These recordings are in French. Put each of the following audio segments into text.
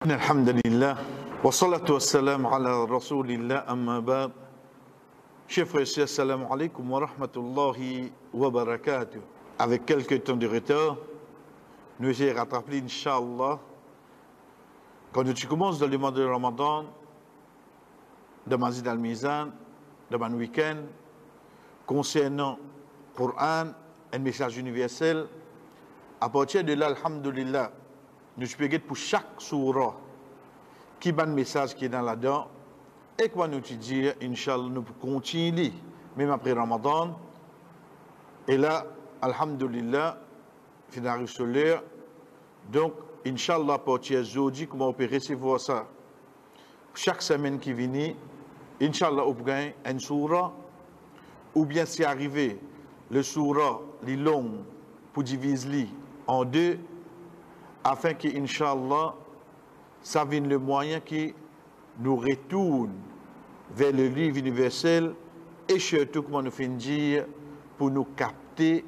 Alhamdulillah, wa salatu wa salam ala rasulillah amma ba'd. Chers frères et sœurs, assalamu alaikum wa rahmatullahi wa barakatuh. Avec quelques temps de retard, nous allons rattraper, Inch'Allah, quand tu commences dans le mois de Ramadan, dans Mazid al-Mizan, dans un week-end, concernant le Coran, un message universel, à partir de là, alhamdulillah, nous pouvons pour chaque surah qui a un message qui est dans là-dedans et qu'on nous dit, Inch'Allah, nous continuer, même après Ramadan. Et là, alhamdulillah, il arrive sur l'heure. Donc, Inch'Allah, à partir de jeudi, comment on peut recevoir ça? Chaque semaine qui vient, Inch'Allah, on peut gagner une surah, ou bien si arrivé, le surah, les longs, pour diviser en deux, afin que, Inch'Allah, ça vienne le moyen qui nous retourne vers le livre universel et surtout, comment nous fait dire, pour nous capter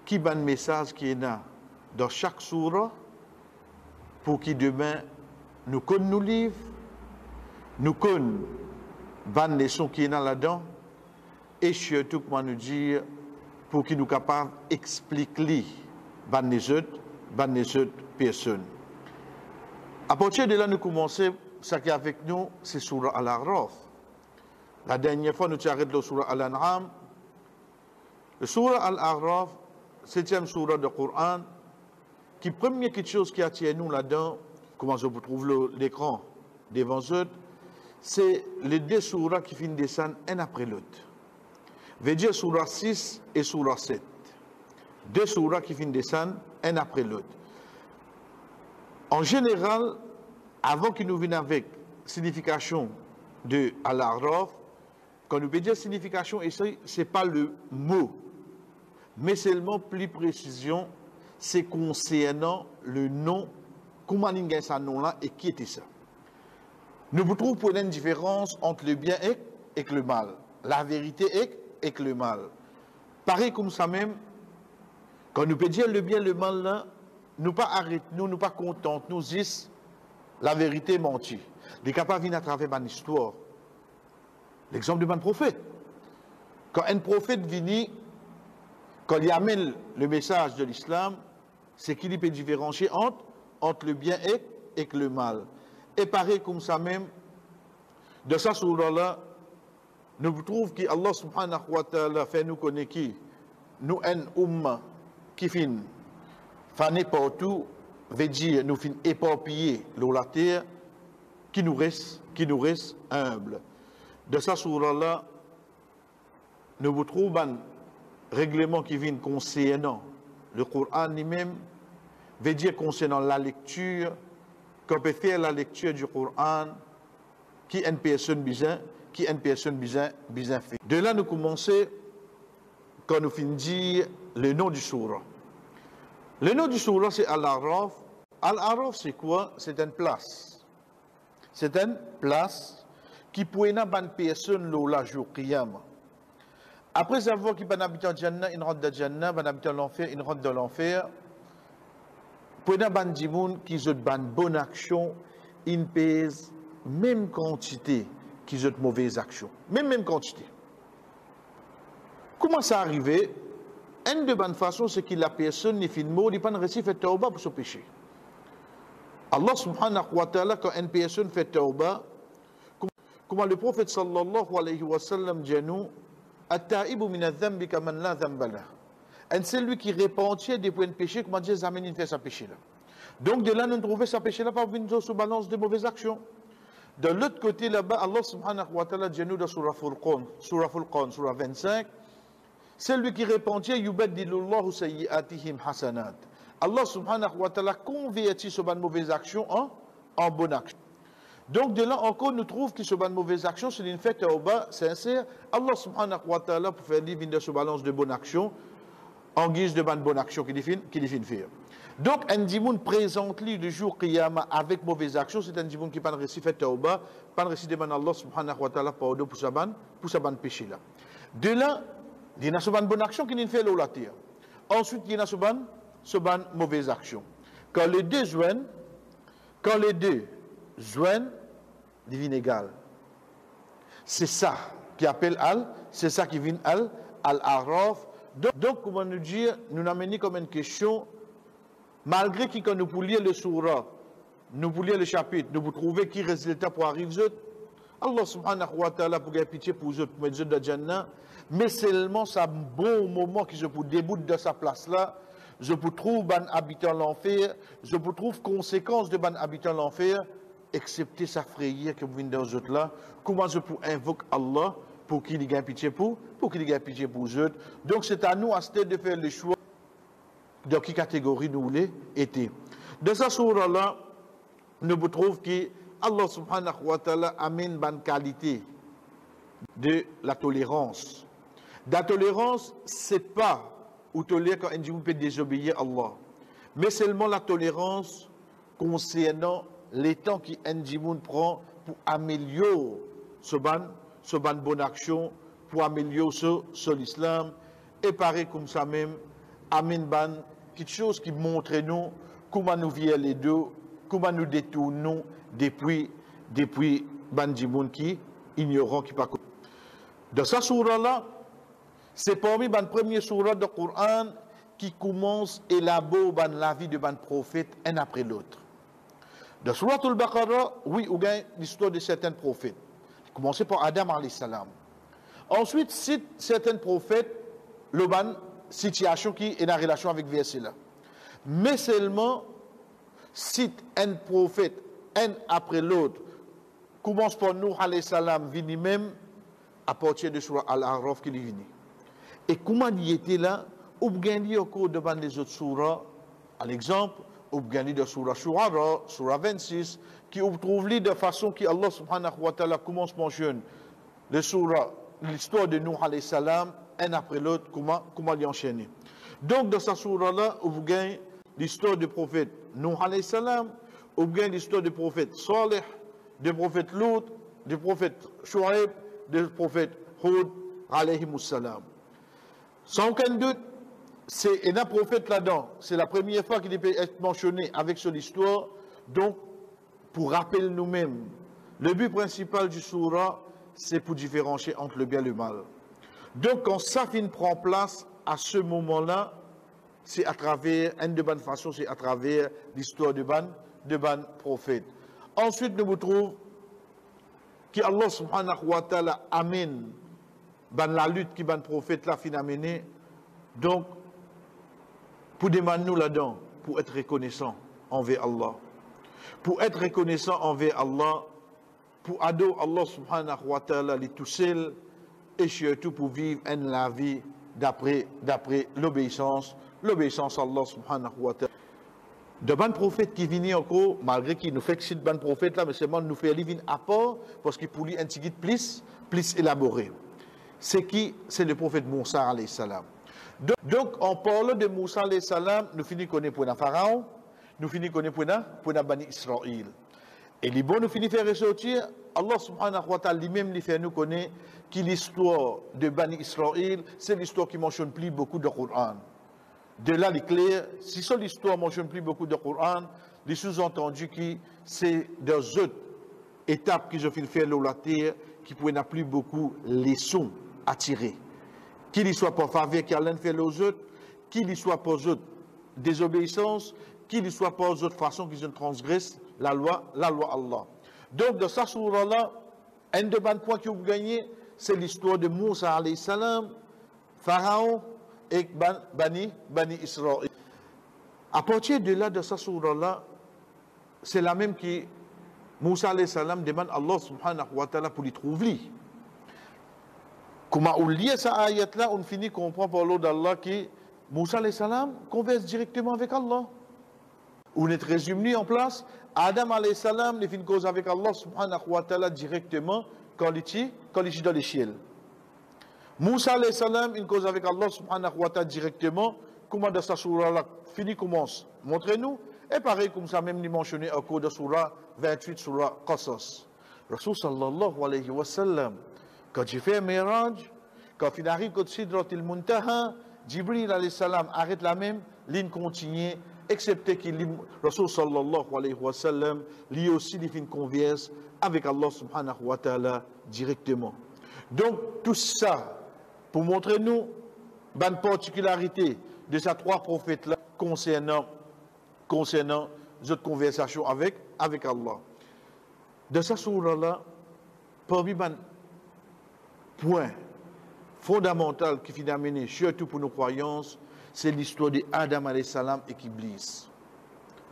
qui est le message qui est là dans chaque surah, pour que demain, nous connaissons nos livres, nous connaissons les leçons qui est là-dedans, et surtout, comment nous dire, pour qu'ils nous capables d'expliquer les autres personnes. À partir de là, nous commençons, ce qui est avec nous, c'est Surah Al-A'raf. La dernière fois, nous avons arrêté le Surah Al-An'am. Le Surah Al-A'raf, 7e Surah du Coran, qui première quelque chose qui attire nous là-dedans, comment je vous trouve l'écran devant eux, c'est les deux surahs qui finissent descendre un après l'autre. Veut dire Surah 6 et Surah 7. Deux surahs qui finissent descendre un après l'autre. En général, avant qu'ils nous viennent avec signification de Al-A'raf, quand nous peut dire signification, ce n'est pas le mot, mais seulement plus précision, c'est concernant le nom, comment on a ce nom-là et qui était ça. Nous vous trouvons pour une différence entre le bien et le mal, la vérité et le mal. Pareil comme ça même, quand nous peut dire le bien et le mal là, nous pas arrêtons, nous pas contents, nous disons la vérité mentie. Les capables viennent à travers une histoire. L'exemple de un prophète. Quand un prophète vient, quand il amène le message de l'islam, c'est qu'il peut différencier entre le bien et le mal. Et pareil comme ça même, de ça surah-là, nous trouvons qu'Allah subhanahu wa ta'ala fait nous connaître qui, nous un umma qui finit fané partout, veut dire nous finissons éparpillés sur la terre, qui nous reste humble. De ça surah-là, nous vous trouvons un règlement qui vient concernant le Coran lui-même, veut dire concernant la lecture, qu'on peut faire la lecture du Coran, qui est une personne bizarre, fait. De là, nous commençons quand nous finissons dire le nom du surah. Le nom du surah, c'est Al-A'raf. Al-A'raf, c'est quoi? C'est une place. C'est une place qui peut être une personne la jour Qiyam. Après avoir qui peut habiter en Jannah, une rentre de Jannah, peut habiter en l'enfer, une rentre de l'enfer. Pour être un dimoun qui a une bonne action, il pèse même quantité qui a une mauvaise action. Même quantité. Comment ça arrive? Une de bonne façon, c'est que la personne n'est pas mort, il n'a pas réussi à faire tauba pour son péché. Allah subhanahu wa ta'ala, quand une personne fait tauba, comment le prophète sallallahu alayhi wa sallam dit nous, At-ta'ibu min adh-dhanbi kaman la dhanba lah. Et c'est lui qui repentit des points de péché, comment Dieu amène une fait sa péché là. Donc de là, nous trouvons sa péché là par une sous balance de mauvaises actions. De l'autre côté là-bas, Allah subhanahu wa ta'ala dit nous dans Surah Furqan, Surah 25, c'est lui qui repentit, yubaddilullahu sayyi'atihim hasanat. Allah subhanahu wa ta'ala convertit ce ban mauvaise action en bonne action. Donc de là encore, nous trouvons que ce ban mauvaise action, c'est une fête au bas sincère. Allah subhanahu wa ta'ala pour faire vivre de ce balance de bonne action en guise de bonne action qu'il définit faire. Donc un dimoun présente lui le jour Qiyamah avec mauvaise action, c'est un dimoun qui n'a pas réussi à faire tauba, pas réussi à demander Allah subhanahu wa ta'ala pardon pour sa bonne péché là. De là, il y a une bonne action qui n'est fait la terre. Ensuite, il y a une mauvaise action. Quand les deux joignent, Quand les deux joignent, deviennent égales. C'est ça qui appelle al, c'est ça qui vient al-araf. Donc, comment nous dire, nous n'amenons comme une question, malgré que quand nous pour lire le surah, nous pour lire le chapitre, nous pour trouver qui résultat pour arriver, Allah subhanahu wa ta'ala pour gagner pitié pour eux, pour mettre eux dans Jannah, mais seulement ça bon moment que je pour débouter de sa place là, je pour trouve ban habitant l'enfer, je pour trouve conséquences de ban habitant l'enfer, excepté sa frayeur que vous venez dans eux là, comment je pour invoquer Allah pour qu'il gagne pitié pour qu'il gagne pitié pour eux. Donc c'est à nous à ce de faire le choix de quelle catégorie nous voulons être. Dans ce surah là, nous trouvons que Allah subhanahu wa ta'ala amène une qualité de la tolérance. La tolérance, ce n'est pas ou tolérer quand un peut désobéir à Allah, mais seulement la tolérance concernant les temps qu'un prend pour améliorer ce ban bonne action, pour améliorer l'islam, et pareil comme ça même, amène ban quelque chose qui montre nous comment nous vivons les deux, comment nous détournons depuis ban qui ignorant qui pas. Dans ce surah-là, c'est parmi les premiers surahs du Coran qui commence à élaborer la vie de ban prophète un après l'autre. Dans Surah Al-Baqarah, oui, on a l'histoire de certains prophètes. Commencez par Adam alayhi salam. Ensuite, cite certains prophètes, le ban situation qui est en relation avec verset là. Mais seulement, cite un prophète, un après l'autre, commence par Nuh alayhi salam, vini même à partir de Surah Al-Araf qui est venu. Et comment il était là, ou bien au cours de les autres surahs, à l'exemple, ou bien de Surah Shu'ara, Surah 26, qui trouve de façon que Allah subhanahu wa ta'ala commence par le surah, l'histoire de Nuh alayhi salam, un après l'autre, comment l'y enchaîner. Donc dans ce surah-là, vous gagnez l'histoire du prophète Nuh alayhi salam, ou bien l'histoire du prophète Salih, du prophète Lut, du prophète Shu'aib, du prophète Hud alayhi salam. Sans aucun doute, c'est un prophète là-dedans. C'est la première fois qu'il peut être mentionné avec son histoire. Donc, pour rappeler nous-mêmes, le but principal du surah, c'est pour différencier entre le bien et le mal. Donc, quand ça prend place à ce moment-là, c'est à travers, une de bonne façon, c'est à travers l'histoire de ban prophète. Ensuite, nous vous trouvons qu'Allah subhanahu wa ta'ala amène la lutte qui ban prophète là fin amener. Donc, pour demander nous là-dedans, pour être reconnaissant envers Allah. Pour être reconnaissant envers Allah, pour adorer Allah subhanahu wa ta'ala, les tout seuls, et surtout pour vivre la vie d'après l'obéissance à Allah subhanahu wa ta'ala. De ban prophète qui vient encore, malgré qu'il nous fait que c'est de ban prophète là, mais seulement nous fait livre à part, parce qu'il pour lui un petit plus élaboré. C'est qui? C'est le prophète Moussa alayhi salam. Donc, en parlant de Moussa alayhi salam, nous finissons connaître pour un pharaon, nous finissons connaître pour un Bani Israël. Et les bons nous finissons faire ressortir, Allah subhanahu wa ta'ala lui-même lui fait nous connaître que l'histoire de Bani Israël, c'est l'histoire qui mentionne plus beaucoup de Coran. De là, il est clair, si seule l'histoire mentionne plus beaucoup de Coran, les sous-entendus qui c'est des autres étapes qui ont fait faire la terre, qui pourraient n'a plus beaucoup les leçons à tirer. Qu'il y soit pour faveur qui a l'un fait aux autres, qu'il y soit pour autres désobéissance, qu'il y soit pour autres façons qu'ils transgressent la loi Allah. Donc, dans ce surah-là, un des points que vous gagnez, c'est l'histoire de Moussa alayhi salam, Pharaon et Bani Israël. À partir de là, de ce surah-là, c'est la même qui Moussa alayhi salam demande à Allah subhanahu wa ta'ala pour lui trouver. Comment on lit cette ayat-là, on finit comprendre par l'eau d'Allah que Moussa alayhi salam converse directement avec Allah. On est résumé en place. Adam alayhi salam, il finit cause avec Allah subhanahu wa ta'ala directement quand il est dans les ciels. Moussa alayhi salam, il cause avec Allah subhanahu wa ta'ala directement. Comment dans cette surah-là, fini commence. Montrez-nous. Et pareil comme ça, même mentionné au cours de surah 28, surah Qasas. Rasul sallallahu alayhi wa sallam, quand il fait un miraj, quand il arrive au Sidrat al-Muntaha, Jibril alayhi salam arrête la même ligne continue excepté qu'il Rasul sallallahu alayhi wa sallam, lui aussi, il fait une converse avec Allah subhanahu wa ta'ala directement. Donc, tout ça, pour montrer nous, une particularité de ces trois prophètes-là concernant notre conversation avec Allah. De ce surah-là, parmi les points fondamentaux qui finissent amener, surtout pour nos croyances, c'est l'histoire d'Adam alayhi salam et Iblis.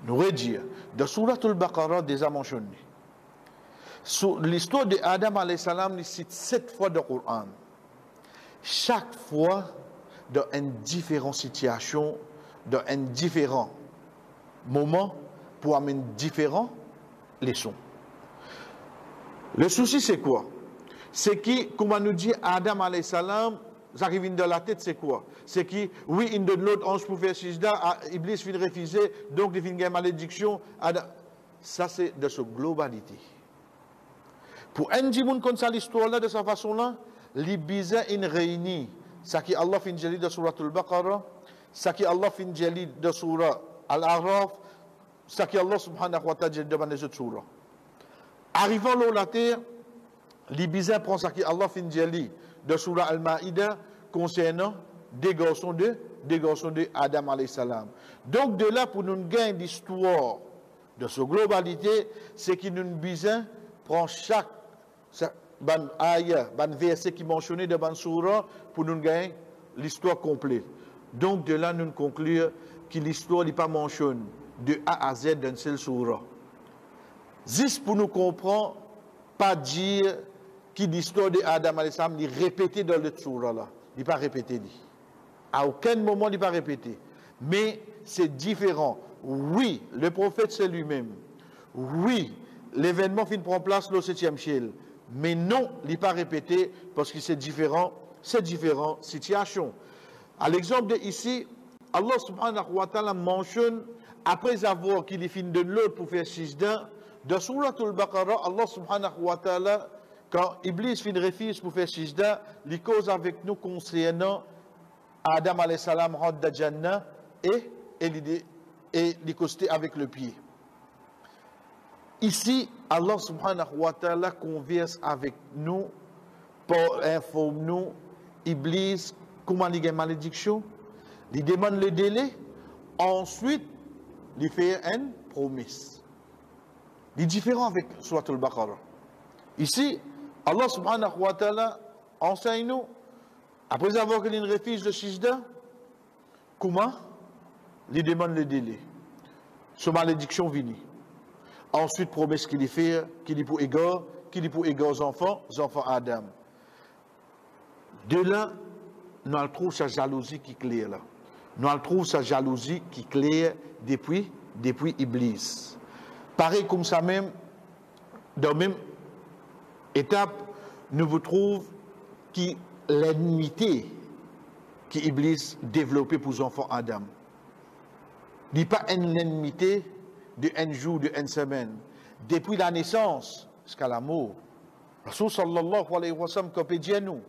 Nous redire, dans Surah Al-Baqarah, déjà mentionné. L'histoire d'Adam alayhi salam, il cite 7 fois dans le Coran. Chaque fois, dans une différente situation, dans un différent moment, pour amener différentes leçons. Le souci, c'est quoi? C'est que, comme on nous dit, Adam alayhi salam, ça qui vient dans la tête, c'est quoi? C'est que, oui, il donne l'autre ange pour faire sijda, Iblis vient refuser, donc il vient gagner malédiction. Ça, c'est de sa globalité. Pour un dimoun comme ça, l'histoire-là, de cette façon-là, l'Ibisa in réunit, ça qui Allah fin jali de Surah Al-Baqarah, ça qui Allah fin jali de Surah Al-Araf, ça qui Allah subhanahu wa ta'ala devant les autres surahs. Arrivant là, la terre, l'Ibisa prend ça qui Allah fin jali de Surah Al-Ma'idah concernant des garçons de Adam alayhi salam. Donc de là, pour nous gagner l'histoire de cette globalité, c'est que nous besoin prend chaque verset qui mentionné dans la surah pour nous gagner l'histoire complète. Donc de là, nous conclure que l'histoire n'est pas mentionnée de A à Z dans seule surah. Juste pour nous comprendre, pas dire que l'histoire d'Adam alayhi salam est répétée dans l'autre surah là. Il n'est pas répété. À aucun moment, il n'est pas répété. Mais c'est différent. Oui, le prophète c'est lui-même. Oui, l'événement finit prendre place au 7e ciel. Mais non, il n'est pas répété parce que c'est différentes situations. À l'exemple de ici, Allah subhanahu wa ta'ala mentionne, après avoir qu'il finit de l'autre pour faire sijda, dans Surah Al-Baqarah, Allah subhanahu wa ta'ala, quand Iblis finit refuse pour faire sijda, il cause avec nous concernant Adam alayhi salam rentre dans Jannah et il costé avec le pied. Ici, Allah subhanahu wa ta'ala converse avec nous pour informer nous, Iblis, comment il y a une malédiction, il demande le délai, ensuite, il fait une promesse. Il est différent avec Surah Al-Baqarah. Ici, Allah subhanahu wa ta'ala enseigne nous, après avoir qu'il refuse le sijda, comment il demande le délai. Sa malédiction vient. Ensuite, promesse qu'il fait, qu'il est pour égard aux enfants Adam. De là, nous trouvons sa jalousie qui est claire là. Nous trouvons sa jalousie qui est claire depuis Iblis. Pareil comme ça même, dans la même étape, nous vous trouvons que l'ennemité que Iblis développée pour les enfants Adam. Il n'y a pas une ennemité de un jour, de une semaine. Depuis la naissance jusqu'à la mort. Rasul sallallahu alayhi wa sallam, comme dit à nous,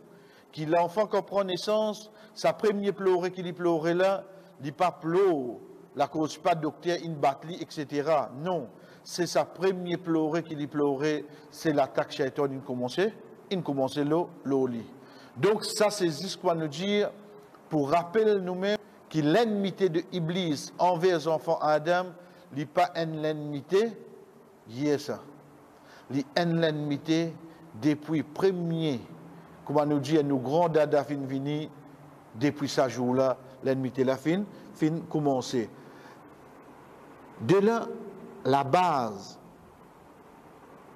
que l'enfant qui prend naissance, sa première pleurée qu'il pleurait là, il n'est pas pleure, la cause pas docteur, une batterie, etc. Non, c'est sa première pleurée qu'il pleurait, c'est l'attaque shaitan, il commençait le lit. Donc ça, c'est juste quoi nous dire, pour rappeler nous-mêmes que l'ennemité de Iblis envers les enfants Adam, n'est pas une ennemité, ça. L'ennemité depuis premier, comment nous dit, nous grands dada fin vini, depuis ce jour-là, l'ennemité la fin commencer. De là, la base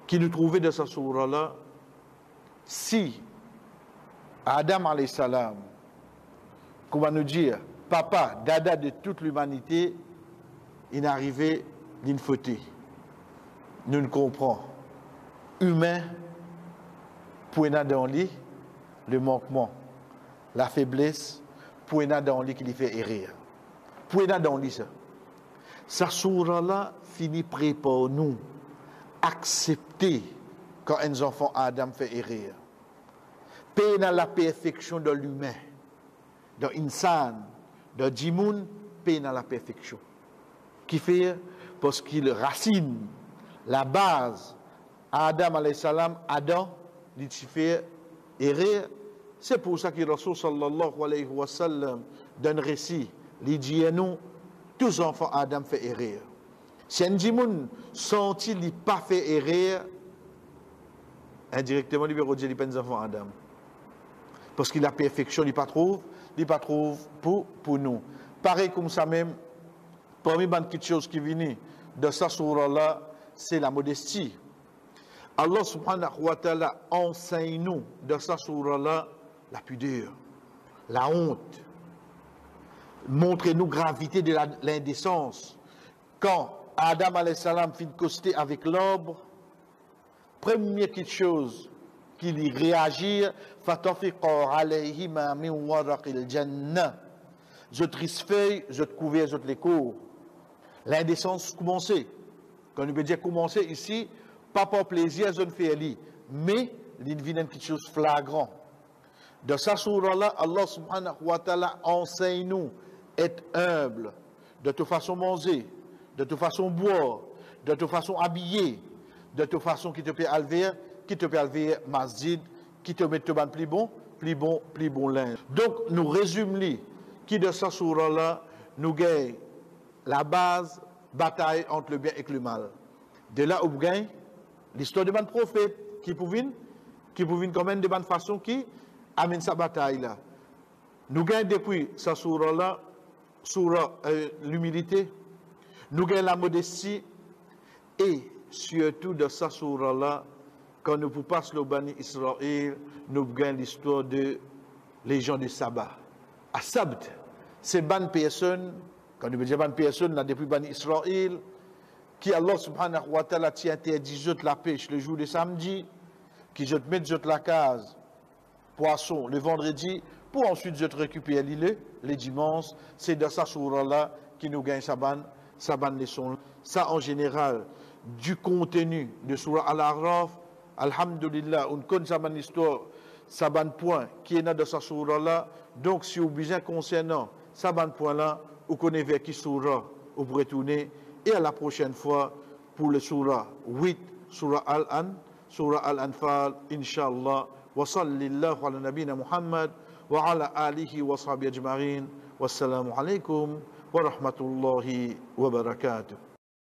qui nous trouvait dans ce surah-là, si Adam alayhi salam, comment nous dire, papa, dada de toute l'humanité, il est arrivé d'une faute. Nous ne comprenons. Humain, pour dans lui, le manquement, la faiblesse, pour dans lui qui lui fait errer. Pour dans lui ça. Sa sourate-là finit près pour nous accepter quand un enfant Adam fait errer. Paix dans la perfection de l'humain, dans l'insan, dans Jimoun, paix dans la perfection. Qui fait? Parce qu'il racine la base. Adam alayhi salam, Adam, il fait errer. C'est pour ça que le Rasul sallallahu alayhi wa sallam, dans un récit, il dit à nous, tous enfants Adam fait errer. Si un dimoun senti il pas fait errer, indirectement, il veut dire les enfants Adam. Parce que la perfection, il pas trouve pour nous. Pareil comme ça même, parmi les petites choses qui viennent de cette sourate-là, c'est la modestie. Allah subhanahu wa ta'ala enseigne nous de cette sourate-là la pudeur, la honte. Montrez-nous gravité de l'indécence. Quand Adam alayhi salam fit coster avec l'arbre, première petite chose qu'il y réagit, fatafiqa alayhima min waraqil jannah. Je trisfeuille, je te couvert, je te les cours. L'indécence commençait. Quand on veut dire commencer ici, pas par plaisir, je ne fais rien. Mais il vient quelque chose de flagrant. De sa sourate-là, Allah subhanahu wa ta'ala enseigne nous être humble, de toute façon manger, de toute façon boire, de toute façon habiller, de toute façon qui te peut alver masjid, qui te met plus bon linge. Donc nous résumons qui de sa sourate-là nous gagne la base bataille entre le bien et le mal. De là où gagne l'histoire de ban prophète qui pouvait quand même de bonne façon qui amène sa bataille là. Nous gagnons depuis sa sourate-là, l'humilité, nous gagnons la modestie et surtout de sa sourate-là, quand nous passons le Bani Israël, nous gagnons l'histoire de les gens du sabbat. À Sabt, c'est bonne personne, quand nous disons bonne personne, là depuis Bani Israël, qui Allah subhanahu wa ta'ala t'y interdit la pêche le jour de samedi, qui je te mette la case poisson le vendredi, pour ensuite je te récupérer les dimanches. C'est de sa sourate-là qui nous gagne sa bonne leçon. Ça en général, du contenu de Surah Al-A'raf, alhamdulillah, on connaît sa bonne histoire, sa bonne point qui est dans de sa sourate-là. Donc si vous besoin concernant sa bonne point-là, vous connaissez vers qui surah vous pourrez tourner. Et à la prochaine fois pour le surah 8, surah Al-Anfal, Inch'Allah. Wa sallallahu ala nabina Muhammad wa ala alihi wa sahbihi ajma'in. Wassalamu alaikum wa rahmatullahi wa barakatuh.